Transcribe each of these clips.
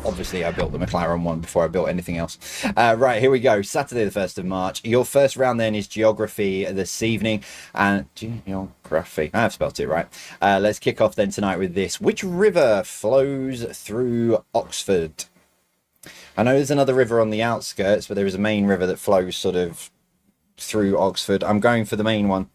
Obviously, I built the McLaren one before I built anything else. Right, here we go. Saturday, the 1st of March. Your first round then is geography this evening. And geography. I've spelt it right. Let's kick off then tonight with this. Which river flows through Oxford? I know there's another river on the outskirts, but there is a main river that flows sort of through Oxford. I'm going for the main one.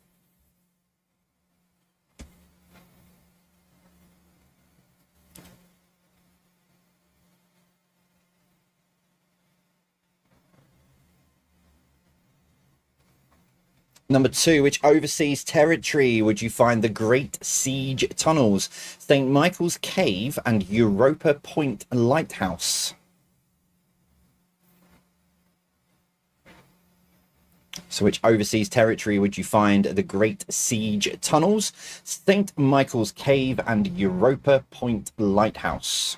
Number 2, which overseas territory would you find the Great Siege Tunnels, St. Michael's Cave, and Europa Point Lighthouse? So which overseas territory would you find the Great Siege Tunnels, St. Michael's Cave, and Europa Point Lighthouse?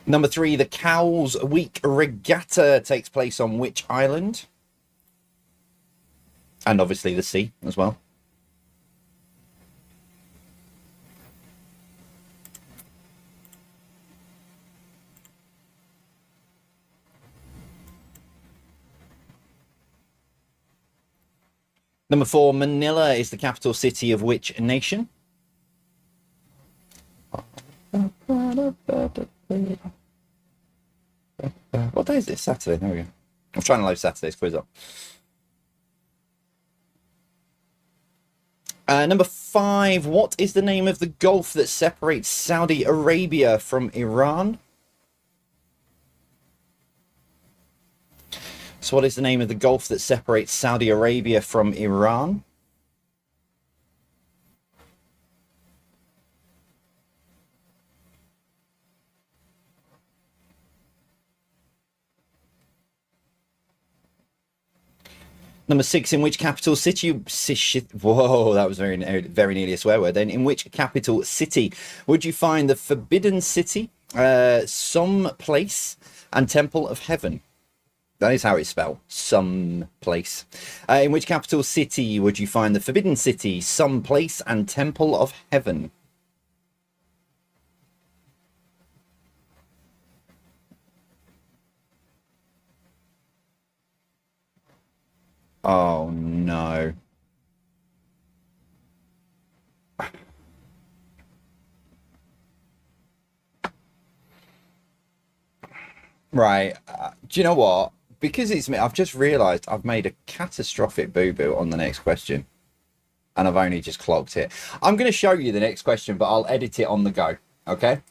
Number 3, the Cowes Week Regatta takes place on which island? And obviously the sea as well. Number 4, Manila is the capital city of which nation? What day is this? Saturday. There we go. I'm trying to load Saturday's quiz up. Number 5, what is the name of the gulf that separates Saudi Arabia from Iran? So what is the name of the gulf that separates Saudi Arabia from Iran? Number 6, in which capital city? Whoa, that was very nearly a swear word. Then, in which capital city would you find the Forbidden City, some place, and Temple of Heaven? That is how it's spelled. Some place. In which capital city would you find the Forbidden City, some place, and Temple of Heaven? Oh no. Right. Do you know what? Because it's me, I've just realised I've made a catastrophic boo-boo on the next question. And I've only just clocked it. I'm going to show you the next question, but I'll edit it on the go. Okay?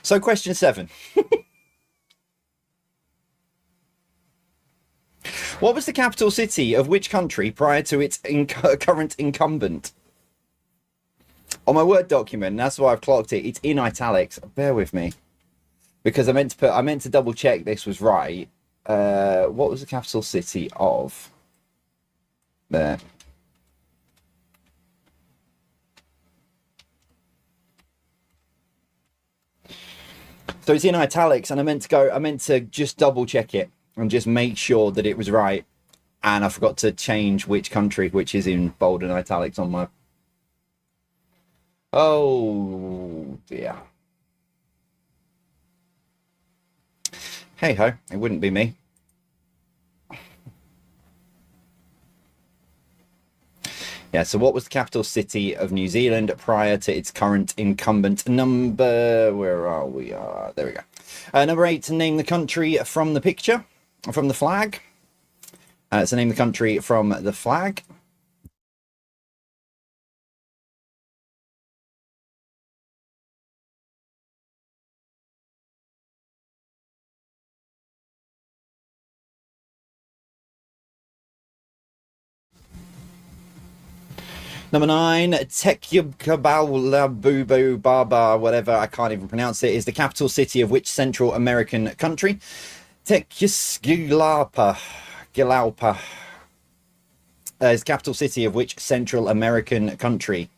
So question 7. What was the capital city of which country prior to its current incumbent? On my Word document, and that's why I've clocked it, it's in italics. Bear with me. Because I meant to double check this was right. What was the capital city of? There. So it's in italics, and I meant to just double check it and just make sure that it was right. And I forgot to change which country, which is in bold and italics on my. Oh dear. Hey ho, it wouldn't be me. Yeah, so what was the capital city of New Zealand prior to its current incumbent? Where are we? There we go. Number 8, to name the country from the picture, from the flag. So name the country from the flag. Number 9, Tecubacabalabubu Baba, whatever, I can't even pronounce it, is the capital city of which Central American country? Tequisquiapan is capital city of which Central American country?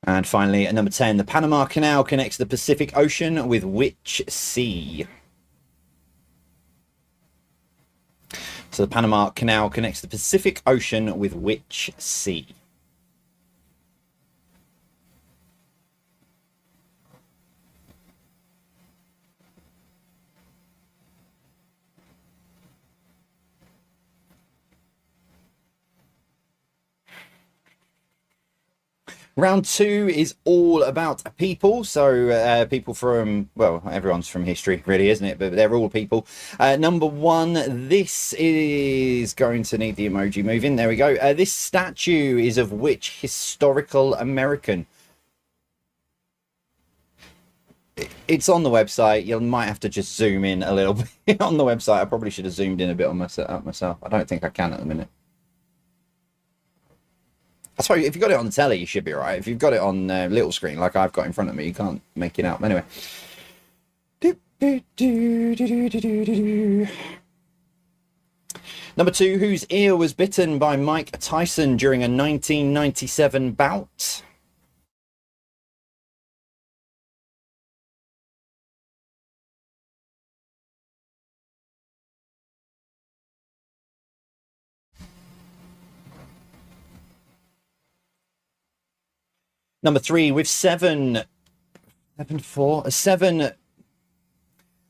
And finally, at number 10, the Panama Canal connects the Pacific Ocean with which sea? So the Panama Canal connects the Pacific Ocean with which sea? Round 2 is all about people. So people from, well, everyone's from history, really, isn't it? But they're all people. Number 1, this is going to need the emoji moving. There we go. This statue is of which historical American? It's on the website. You might have to just zoom in a little bit on the website. I probably should have zoomed in a bit on my setup myself. I don't think I can at the minute. I suppose if you've got it on the telly, you should be right. If you've got it on little screen, like I've got in front of me, you can't make it out. Anyway. Number 2, whose ear was bitten by Mike Tyson during a 1997 bout? Number 3, with 7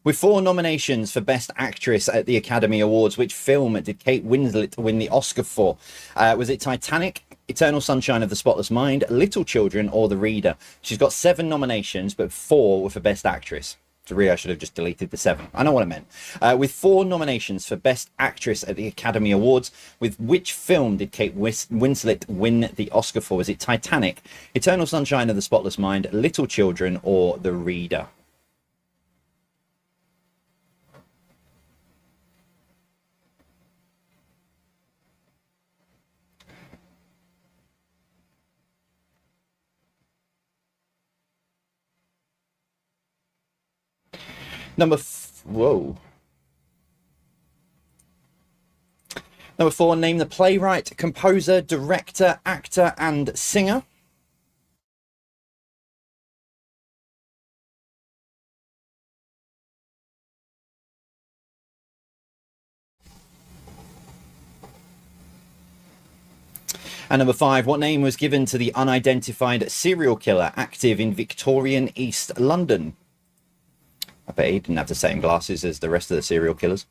with 4 nominations for Best Actress at the Academy Awards, which film did Kate Winslet win the Oscar for? Was it Titanic, Eternal Sunshine of the Spotless Mind, Little Children, or The Reader? She's got 7 nominations, but 4 were for Best Actress. So really, I should have just deleted the 7. I know what I meant. With 4 nominations for Best Actress at the Academy Awards, with which film did Kate Winslet win the Oscar for? Was it Titanic, Eternal Sunshine of the Spotless Mind, Little Children, or The Reader? Whoa. Number 4, name the playwright, composer, director, actor, and singer. And number 5, what name was given to the unidentified serial killer active in Victorian East London? I bet he didn't have the same glasses as the rest of the serial killers.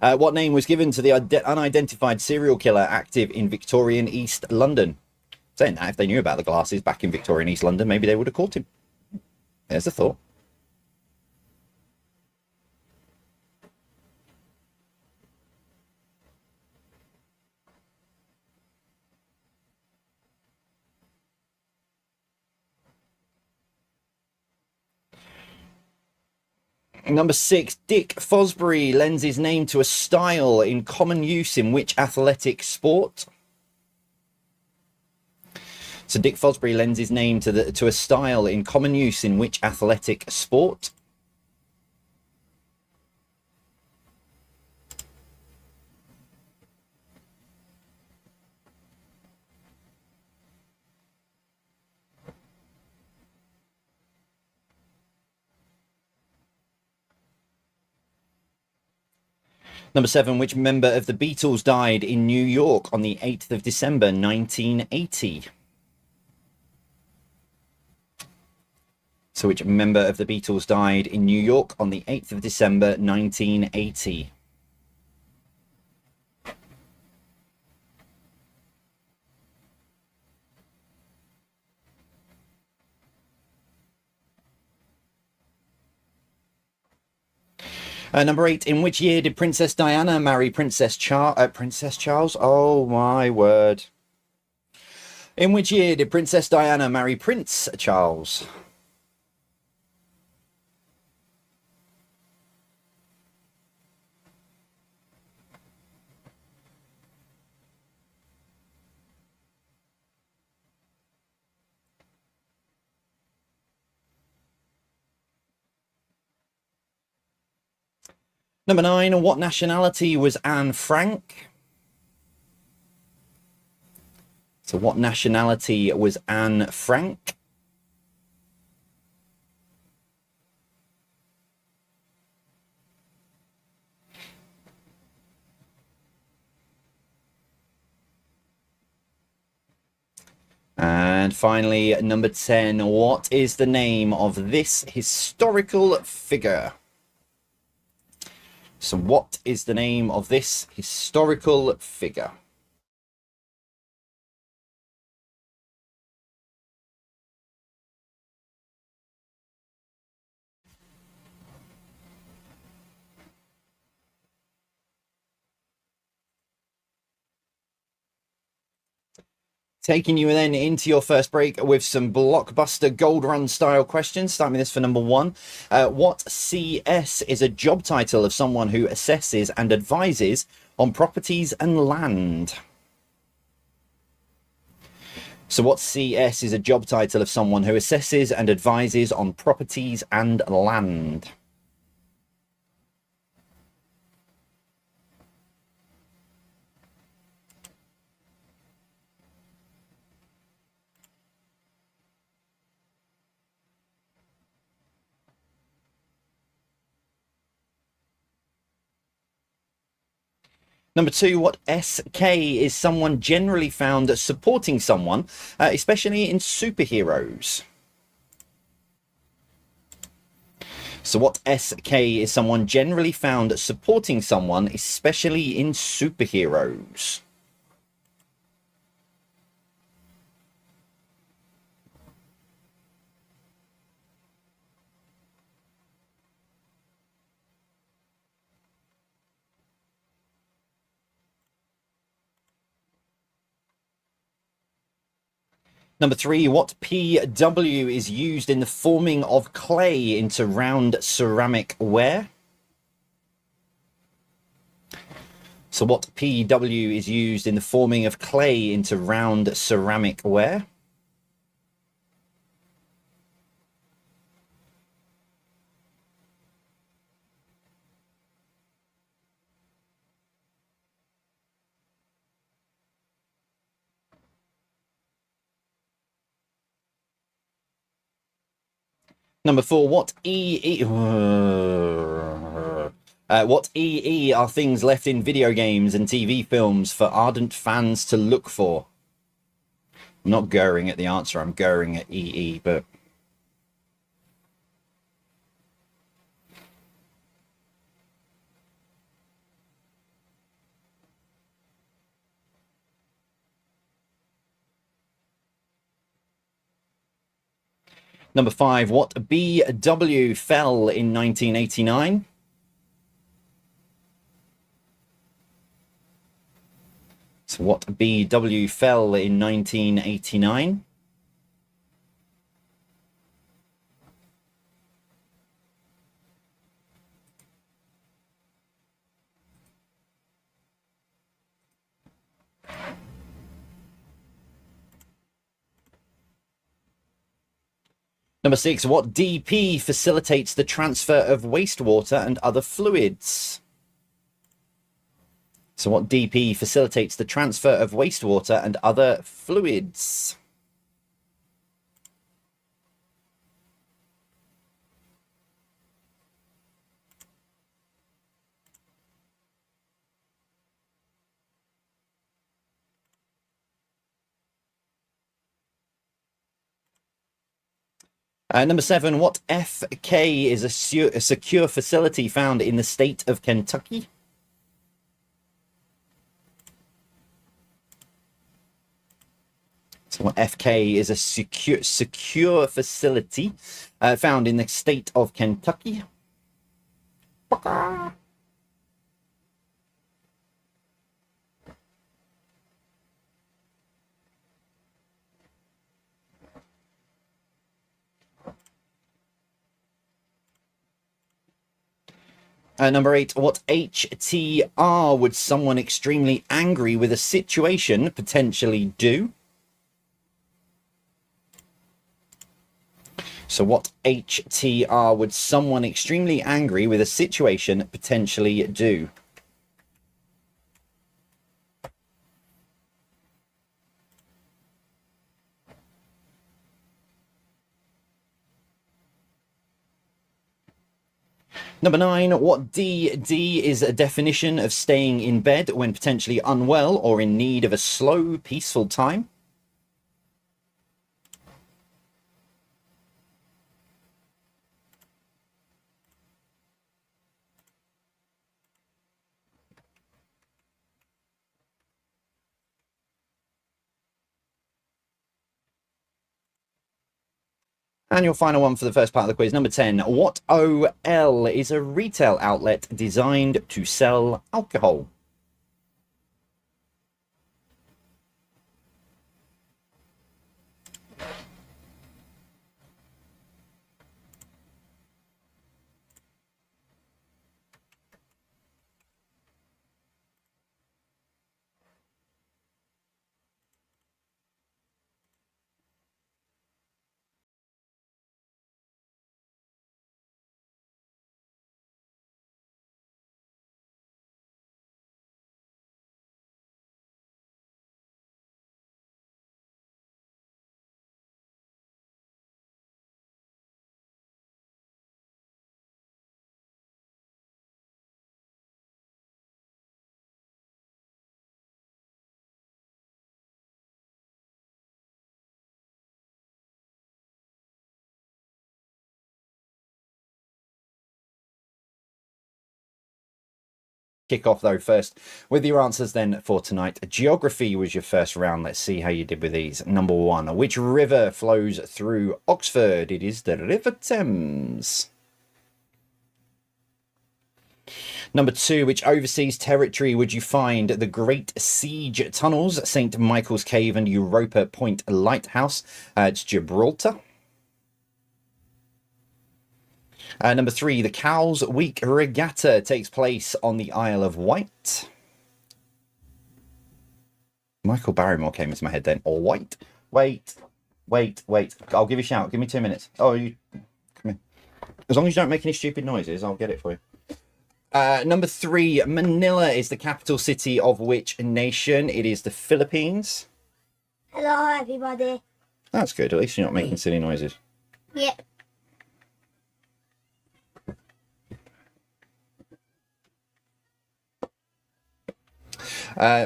What name was given to the unidentified serial killer active in Victorian East London? Saying that, if they knew about the glasses back in Victorian East London, maybe they would have caught him. There's a thought. Number 6, Dick Fosbury lends his name to a style in common use in which athletic sport? So Dick Fosbury lends his name to a style in common use in which athletic sport? Number 7, which member of the Beatles died in New York on the 8th of December, 1980? So which member of the Beatles died in New York on the 8th of December, 1980? Number 8, in which year did Princess Diana marry Prince Charles? Oh my word. In which year did Princess Diana marry Prince Charles? Number 9, what nationality was Anne Frank? So what nationality was Anne Frank? And finally, number 10, what is the name of this historical figure? So what is the name of this historical figure? Taking you then into your first break with some blockbuster gold run style questions. Starting with this for number 1. What CS is a job title of someone who assesses and advises on properties and land? So what CS is a job title of someone who assesses and advises on properties and land? Number 2, what SK is someone generally found supporting someone, especially in superheroes? So what SK is someone generally found supporting someone, especially in superheroes? Number 3, what PW is used in the forming of clay into round ceramic ware? So what PW is used in the forming of clay into round ceramic ware? Number 4, what what EE are things left in video games and TV films for ardent fans to look for? I'm not going at the answer, I'm going at EE, but... Number 5, what BW fell in 1989? So what BW fell in 1989? Number 6, what DP facilitates the transfer of wastewater and other fluids? So what DP facilitates the transfer of wastewater and other fluids? Number 7, what FK is a secure facility found in the state of Kentucky? So what FK is a secure facility found in the state of Kentucky? Number 8, what HTR would someone extremely angry with a situation potentially do? So what HTR would someone extremely angry with a situation potentially do? Number 9, what DD is a definition of staying in bed when potentially unwell or in need of a slow, peaceful time? And your final one for the first part of the quiz, number 10. What OL is a retail outlet designed to sell alcohol? Kick off though first with your answers then for tonight. Geography was your first round. Let's see how you did with these. Number 1, which river flows through Oxford? It is the River Thames. Number 2, which overseas territory would you find the Great Siege Tunnels, St. Michael's Cave and Europa Point Lighthouse? It's Gibraltar. Number 3, the Cowes Week Regatta takes place on the Isle of Wight. Michael Barrymore came into my head then. Or White. Wait. I'll give you a shout. Give me 2 minutes. Oh, you come here. As long as you don't make any stupid noises, I'll get it for you. Number 3, Manila is the capital city of which nation? It is the Philippines. Hello, everybody. That's good. At least you're not making silly noises. Yep.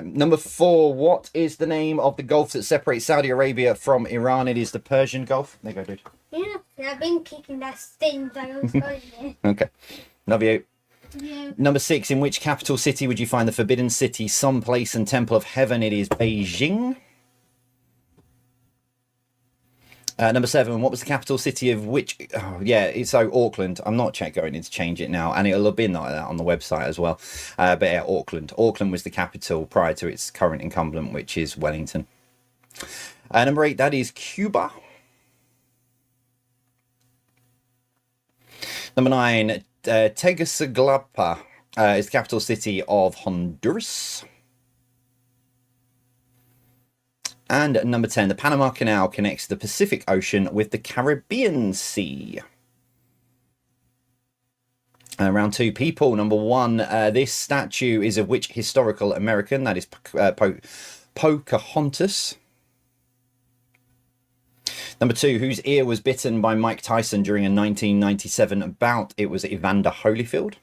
Number 4, what is the name of the Gulf that separates Saudi Arabia from Iran? It is the Persian Gulf. There you go, dude. Yeah, I've been kicking that sting, but I was going there. Okay. Love you. Yeah. Number 6, in which capital city would you find the Forbidden City, Some Place and Temple of Heaven? It is Beijing. Number 7, what was the capital city of which? Oh, yeah, it's Auckland. I'm not going in to change it now, and it'll have been like that on the website as well. But yeah, Auckland. Auckland was the capital prior to its current incumbent, which is Wellington. Number 8, that is Cuba. Number 9, Tegucigalpa is the capital city of Honduras. And number 10, the Panama Canal connects the Pacific Ocean with the Caribbean Sea. Round 2, people. Number 1, this statue is of which historical American? That is Pocahontas. Number 2, whose ear was bitten by Mike Tyson during a 1997 bout? It was Evander Holyfield.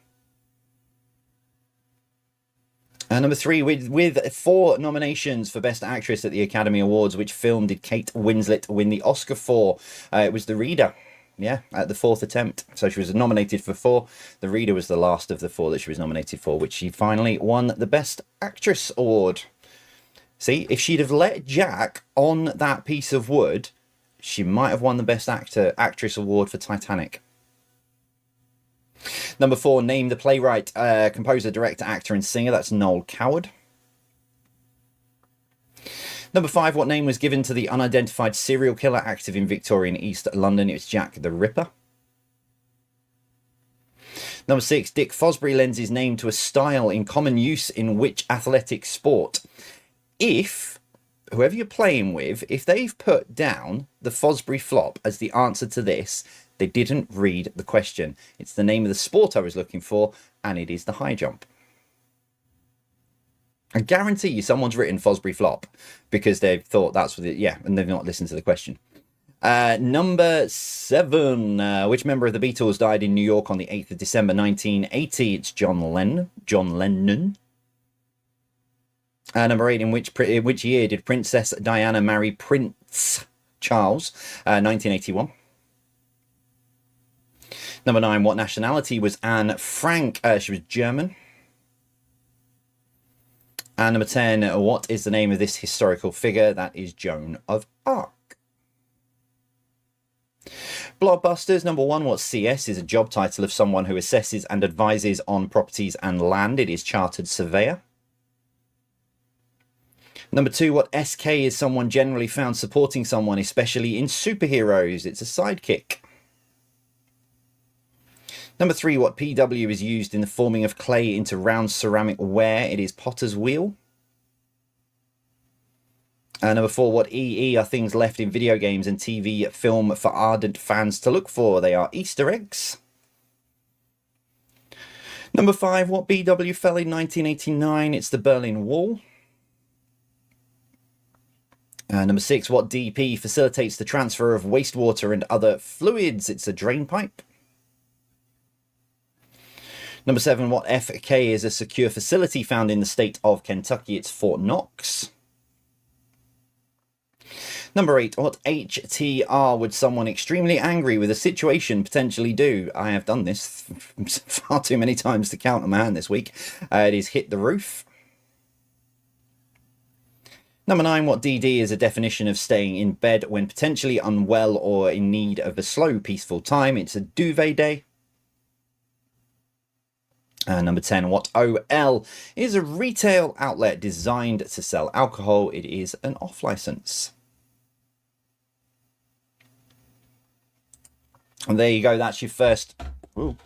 Number 3, with 4 nominations for Best Actress at the Academy Awards, which film did Kate Winslet win the Oscar for? It was The Reader. Yeah, at the 4th attempt. So she was nominated for 4. The Reader was the last of the 4 that she was nominated for, which she finally won the Best Actress award. See, if she'd have let Jack on that piece of wood, she might have won the Best Actress award for Titanic. Number 4, name the playwright, composer, director, actor, and singer. That's Noel Coward. Number 5, what name was given to the unidentified serial killer active in Victorian East London? It was Jack the Ripper. Number 6, Dick Fosbury lends his name to a style in common use in which athletic sport? If whoever you're playing with, if they've put down the Fosbury flop as the answer to this, they didn't read the question. It's the name of the sport I was looking for, and it is the high jump. I guarantee you someone's written Fosbury flop because they've thought that's what it, yeah, and they've not listened to the question. Number 7, which member of the Beatles died in New York on the 8th of December 1980? It's John Lennon. Number 8, in which year did Princess Diana marry Prince Charles? 1981. Number 9, what nationality was Anne Frank? She was German. And number 10, what is the name of this historical figure? That is Joan of Arc. Blockbusters, number 1, what CS is a job title of someone who assesses and advises on properties and land. It is Chartered Surveyor. Number 2, what SK is someone generally found supporting someone, especially in superheroes. It's a sidekick. Number 3, what PW is used in the forming of clay into round ceramic ware. It is Potter's Wheel. Number 4, what EE are things left in video games and TV film for ardent fans to look for. They are Easter eggs. Number 5, what BW fell in 1989. It's the Berlin Wall. Number 6, what DP facilitates the transfer of wastewater and other fluids. It's a drain pipe. Number 7, what FK is a secure facility found in the state of Kentucky. It's Fort Knox. Number 8, what HTR would someone extremely angry with a situation potentially do? I have done this far too many times to count on my hand this week. It is hit the roof. Number 9, what DD is a definition of staying in bed when potentially unwell or in need of a slow, peaceful time. It's a duvet day. Number 10, what OL is a retail outlet designed to sell alcohol. It is an off-license. And there you go. That's your first... Ooh.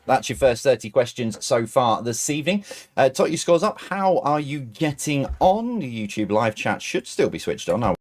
That's your first 30 questions so far this evening. Tot your scores up. How are you getting on? The YouTube live chat should still be switched on.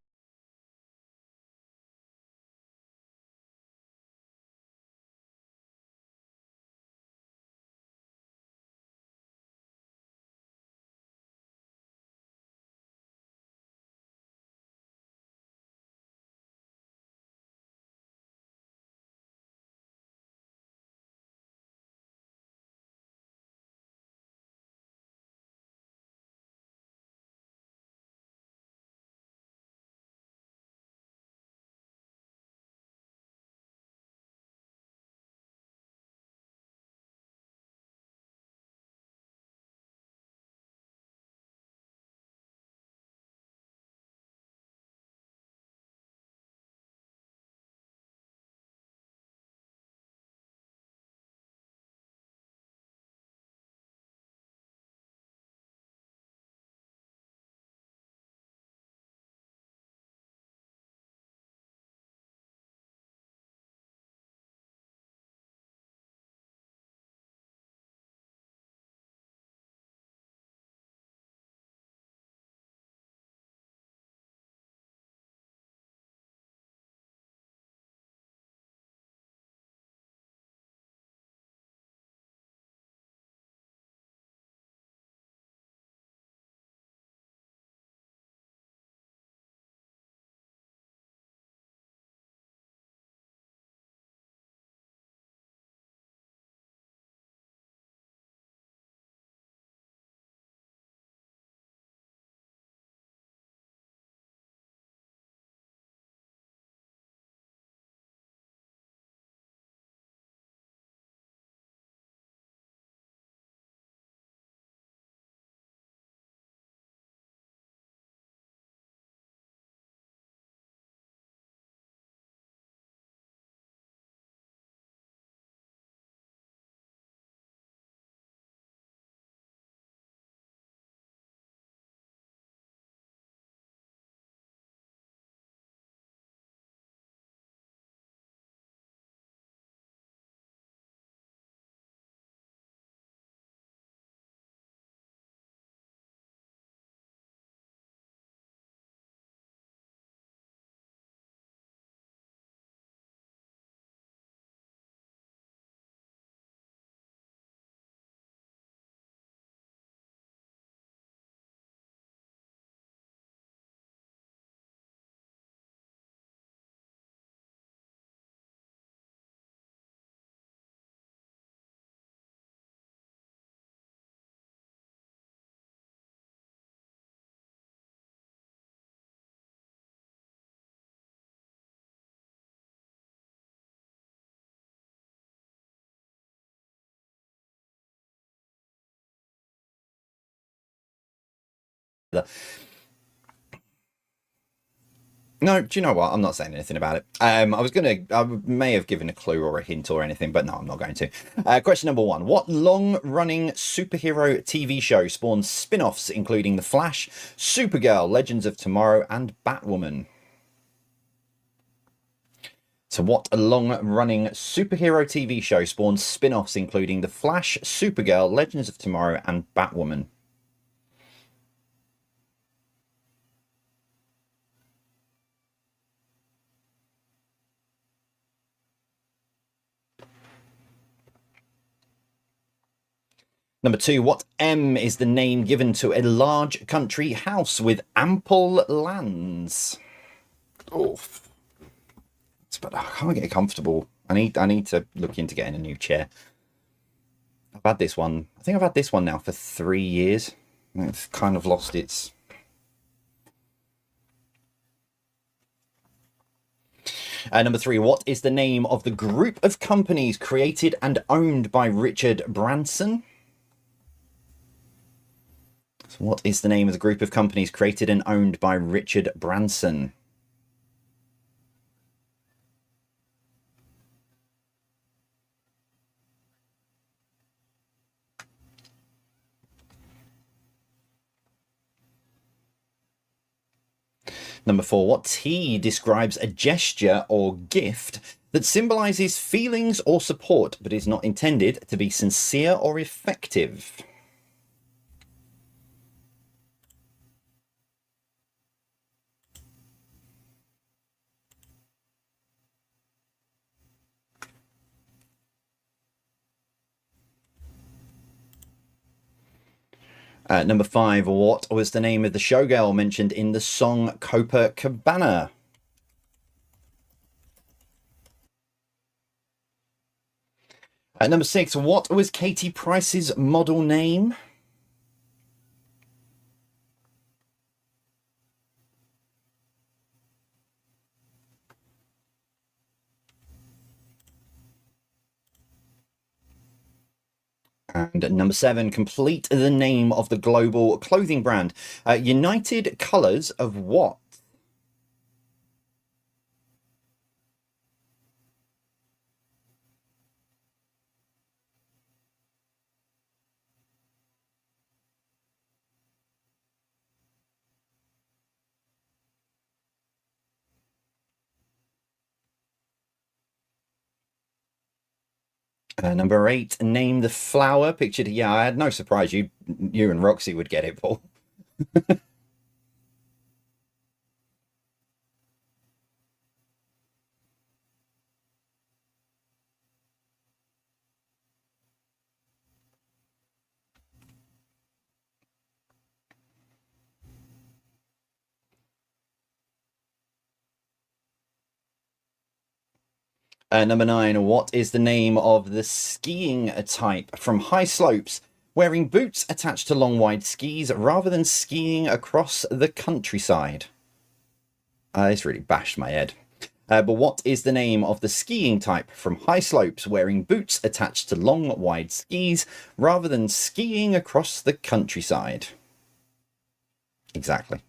No, do you know what? I'm not saying anything about it. I may have given a clue or a hint or anything, but no, I'm not going to. Question number 1. What long-running superhero TV show spawned spin-offs including The Flash, Supergirl, Legends of Tomorrow, and Batwoman? So what a long-running superhero TV show spawned spin-offs including The Flash, Supergirl, Legends of Tomorrow, and Batwoman? Number 2, what M is the name given to a large country house with ample lands? Oh, but I can't get comfortable. I need to look into getting a new chair. I've had this one. I think I've had this one now for 3 years. It's kind of lost its... Number 3, what is the name of the group of companies created and owned by Richard Branson? So what is the name of the group of companies created and owned by Richard Branson? Number 4, what T describes a gesture or gift that symbolizes feelings or support but is not intended to be sincere or effective? Number 5, what was the name of the showgirl mentioned in the song Copacabana? Number 6, what was Katie Price's model name? And number 7, complete the name of the global clothing brand. United Colors of what? Number 8, name the flower pictured. Yeah, I had no surprise you and Roxy would get it, Paul. Number 9, what is the name of the skiing type from high slopes, wearing boots attached to long wide skis rather than skiing across the countryside? This really bashed my head. But what is the name of the skiing type from high slopes, wearing boots attached to long wide skis rather than skiing across the countryside? Exactly.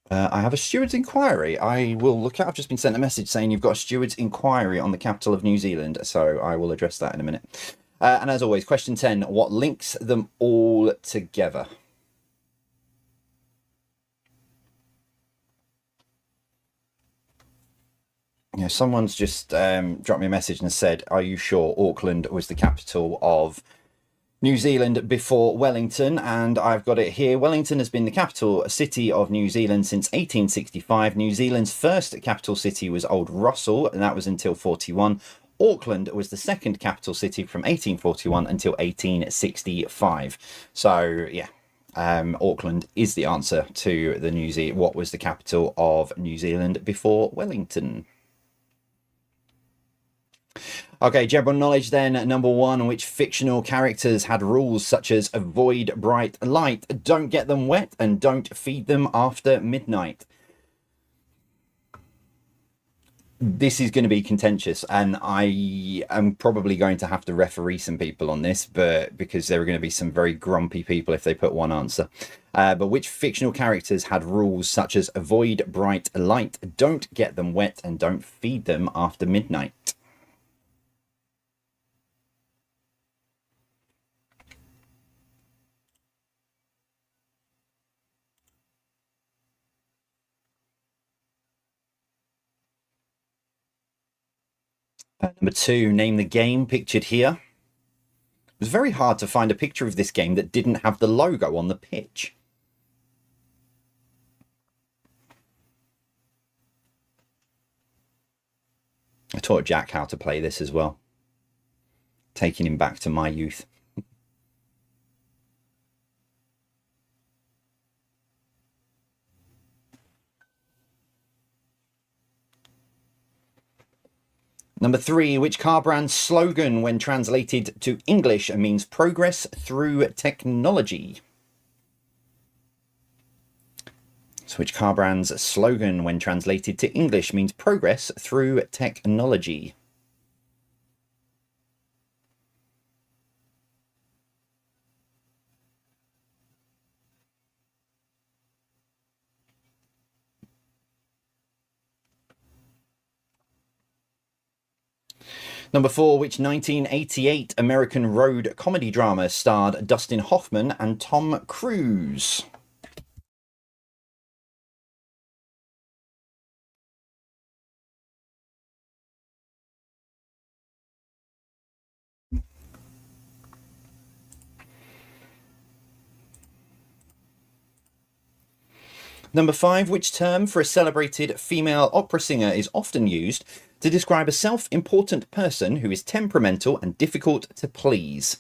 I have a steward's inquiry. I will look at. I've just been sent a message saying you've got a steward's inquiry on the capital of New Zealand, so I will address that in a minute. And as always, question 10, what links them all together? Yeah, someone's just dropped me a message and said, are you sure Auckland was the capital of New Zealand before Wellington? And I've got it here. Wellington has been the capital city of New Zealand since 1865. New Zealand's first capital city was Old Russell, and that was until 41. Auckland was the second capital city from 1841 until 1865. So, yeah, Auckland is the answer to the what was the capital of New Zealand before Wellington. Okay, general knowledge then. Number 1, which fictional characters had rules such as avoid bright light, don't get them wet, and don't feed them after midnight? This is going to be contentious, and I am probably going to have to referee some people on this, but because there are going to be some very grumpy people if they put one answer. But which fictional characters had rules such as avoid bright light, don't get them wet, and don't feed them after midnight? Number 2, name the game pictured here. It was very hard to find a picture of this game that didn't have the logo on the pitch. I taught Jack how to play this as well, taking him back to my youth. Number 3, which car brand's slogan, when translated to English, means progress through technology? So which car brand's slogan, when translated to English, means progress through technology? Number 4, which 1988 American road comedy drama starred Dustin Hoffman and Tom Cruise? Number 5, which term for a celebrated female opera singer is often used to describe a self-important person who is temperamental and difficult to please?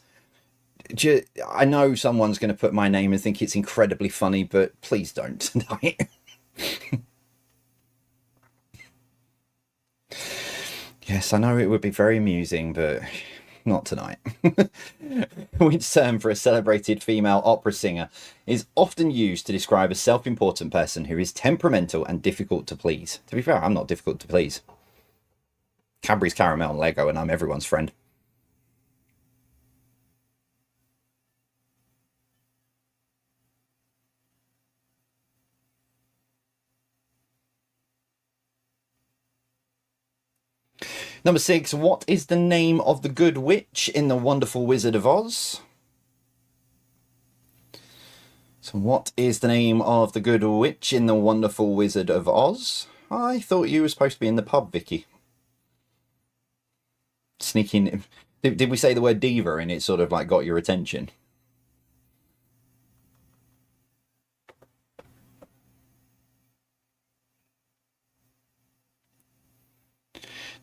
I know someone's going to put my name and think it's incredibly funny, but please don't. Yes, I know it would be very amusing, but not tonight. Which term for a celebrated female opera singer is often used to describe a self-important person who is temperamental and difficult to please? To be fair, I'm not difficult to please. Cadbury's Caramel and Lego, and I'm everyone's friend. Number 6, what is the name of the good witch in The Wonderful Wizard of Oz? So what is the name of the good witch in The Wonderful Wizard of Oz? I thought you were supposed to be in the pub, Vicky. Sneaking. Did we say the word diva and it sort of like got your attention?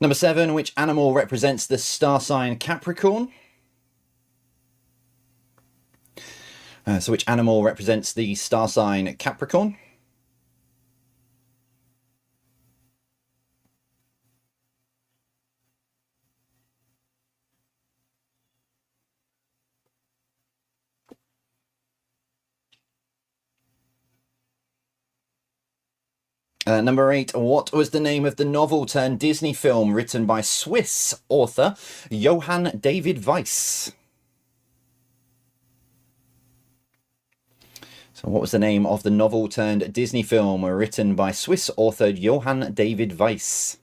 Number 7, which animal represents the star sign Capricorn? So which animal represents the star sign Capricorn? Number 8, what was the name of the novel turned Disney film written by Swiss author Johann David Weiss? So what was the name of the novel turned Disney film written by Swiss author Johann David Weiss?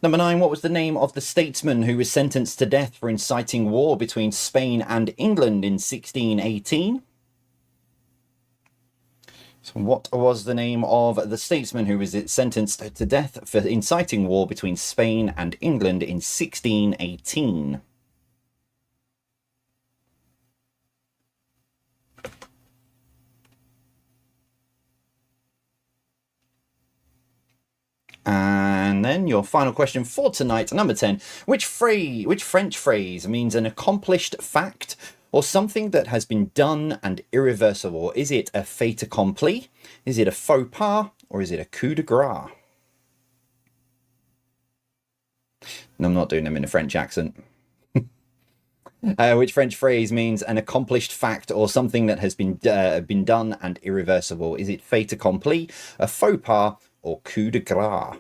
Number 9, what was the name of the statesman who was sentenced to death for inciting war between Spain and England in 1618? So what was the name of the statesman who was sentenced to death for inciting war between Spain and England in 1618? And then your final question for tonight, number 10. Which French phrase means an accomplished fact or something that has been done and irreversible? Is it a fait accompli? Is it a faux pas? Or is it a coup de grace? And I'm not doing them in a French accent. Which French phrase means an accomplished fact or something that has been done and irreversible? Is it fait accompli, a faux pas, or coup de grace?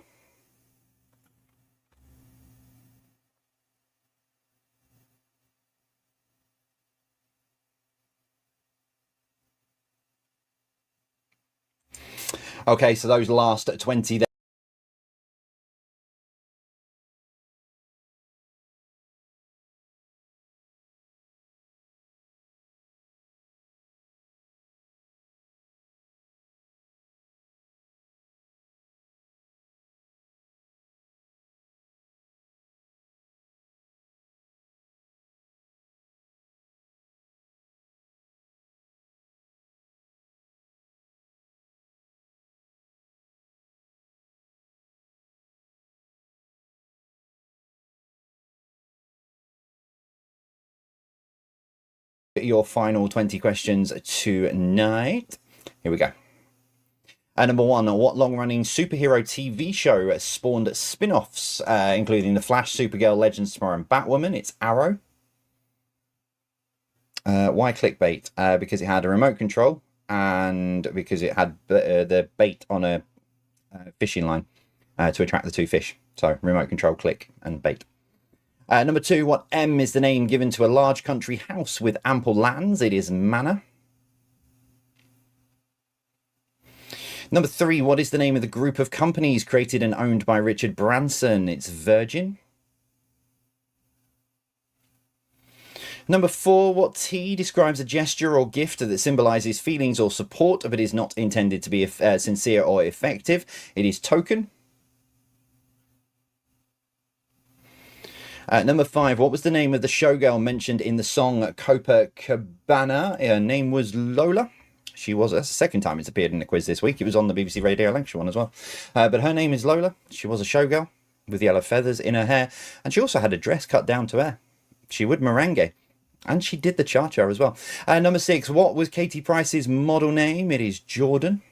Okay, so those last 20 there. Your final 20 questions tonight. Here we go. Number one, what long-running superhero TV show spawned spin-offs, including The Flash, Supergirl, Legends Tomorrow, and Batwoman? It's Arrow. Why clickbait? Because it had a remote control and because it had the bait on a fishing line to attract the two fish. So remote control, click, and bait. Number two, what M is the name given to a large country house with ample lands? It is manor. Number three, what is the name of the group of companies created and owned by Richard Branson? It's Virgin. Number four, what T describes a gesture or gift that symbolizes feelings or support but is not intended to be sincere or effective? It is token. Number five, what was the name of the showgirl mentioned in the song Copacabana? Her name was Lola. She was a second time it's appeared in the quiz this week. It was on the BBC Radio Lecture one as well. But her name is Lola. She was a showgirl with yellow feathers in her hair. And she also had a dress cut down to her. She would merengue. And she did the cha-cha as well. Number six, what was Katie Price's model name? It is Jordan.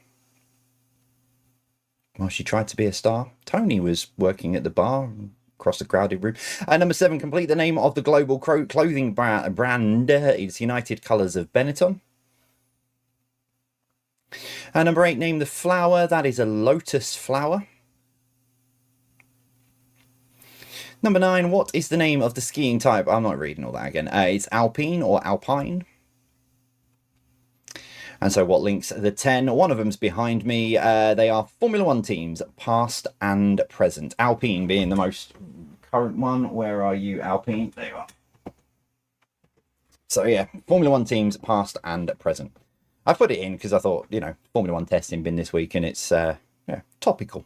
Well, she tried to be a star. Tony was working at the bar across the crowded room. Number seven, complete the name of the global clothing brand. It's United Colors of Benetton. Number eight, name the flower. That is a lotus flower. Number nine, what is the name of the skiing type? I'm not reading all that again. It's alpine or alpine. And so what links the 10? One of them's behind me. They are Formula One teams, past and present. Alpine being the most current one. Where are you, Alpine? There you are. So yeah, Formula One teams, past and present. I put it in because I thought, you know, Formula One testing been this week and it's yeah, topical.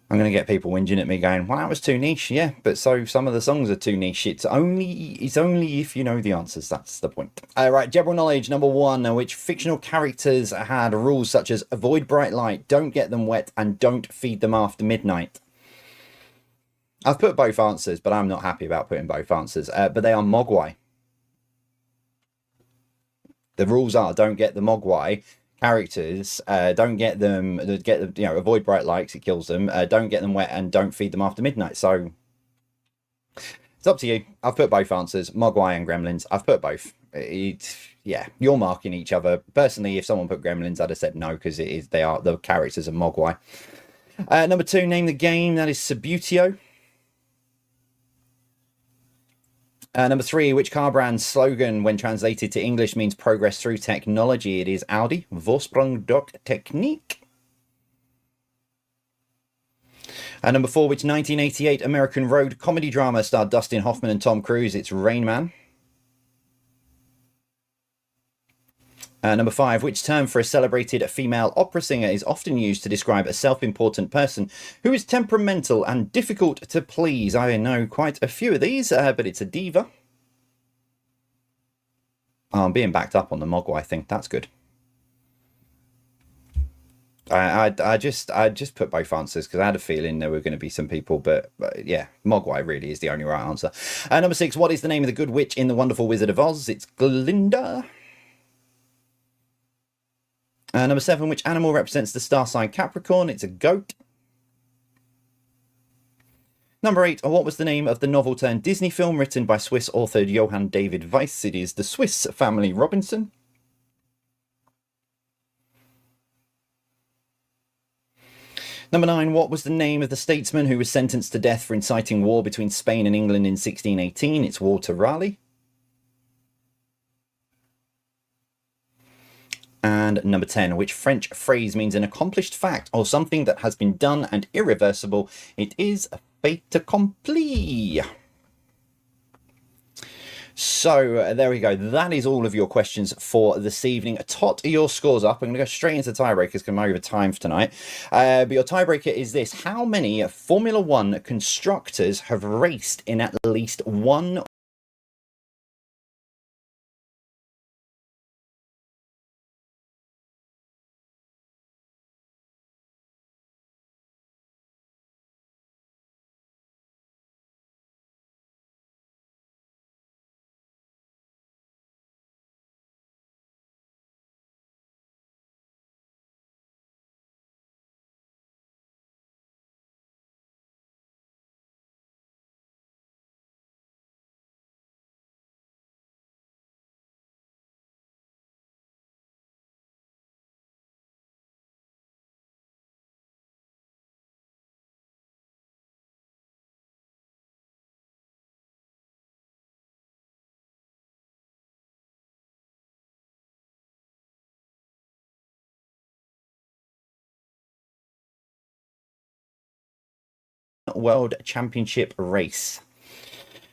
I'm going to get people whinging at me going, well, that was too niche. Yeah, but so some of the songs are too niche. It's only if you know the answers. That's the point. Right, general knowledge, number one, which fictional characters had rules such as avoid bright light, don't get them wet, and don't feed them after midnight? I've put both answers, but I'm not happy about putting both answers. But they are Mogwai. The rules are don't get the Mogwai characters, don't get them, avoid bright lights, it kills them, don't get them wet, and don't feed them after midnight. So it's up to you. I've put both answers, Mogwai and Gremlins. I've put both. Yeah, you're marking each other. Personally, if someone put Gremlins, I'd have said no, because they are the characters of Mogwai. Number two, name the game. That is Subbuteo. Number three, which car brand's slogan, when translated to English, means progress through technology? It is Audi. Vorsprung durch Technik. Number four, which 1988 American road comedy drama starred Dustin Hoffman and Tom Cruise? It's Rain Man. Number five, which term for a celebrated female opera singer is often used to describe a self-important person who is temperamental and difficult to please? I know quite a few of these, but it's a diva. I'm being backed up on the Mogwai thing. That's good. I just put both answers because I had a feeling there were going to be some people, but yeah, Mogwai really is the only right answer. Number six, what is the name of the good witch in The Wonderful Wizard of Oz? It's Glinda. Number seven, which animal represents the star sign Capricorn? It's a goat. Number 8, what was the name of the novel turned Disney film written by Swiss author Johann David Weiss? It is The Swiss Family Robinson. Number 9, what was the name of the statesman who was sentenced to death for inciting war between Spain and England in 1618? It's Walter Raleigh. And number 10, which French phrase means an accomplished fact or something that has been done and irreversible? It is a fait accompli. So there we go. That is all of your questions for this evening. Tot your scores up. I'm going to go straight into tiebreakers because I'm over time for tonight. But your tiebreaker is this. How many Formula One constructors have raced in at least one World Championship race?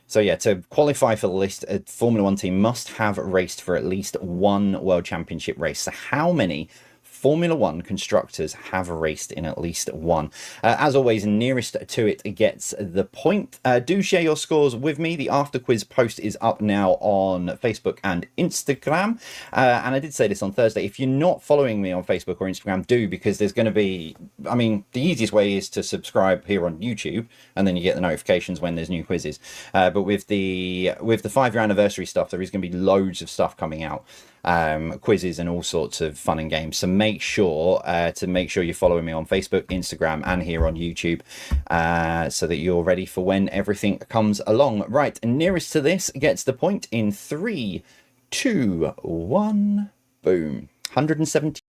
So yeah, to qualify for the list, a Formula One team must have raced for at least one World Championship race. So how many Formula One constructors have raced in at least one? As always, nearest to it gets the point. Do share your scores with me. The after quiz post is up now on Facebook and Instagram. And I did say this on Thursday. If you're not following me on Facebook or Instagram, do, because there's going to be, I mean, the easiest way is to subscribe here on YouTube, and then you get the notifications when there's new quizzes. But with the 5-year anniversary stuff, there is going to be loads of stuff coming out. Quizzes and all sorts of fun and games. So make sure you're following me on Facebook, Instagram, and here on YouTube, so that you're ready for when everything comes along. Right, nearest to this gets the point in 3, 2, 1, boom. 170.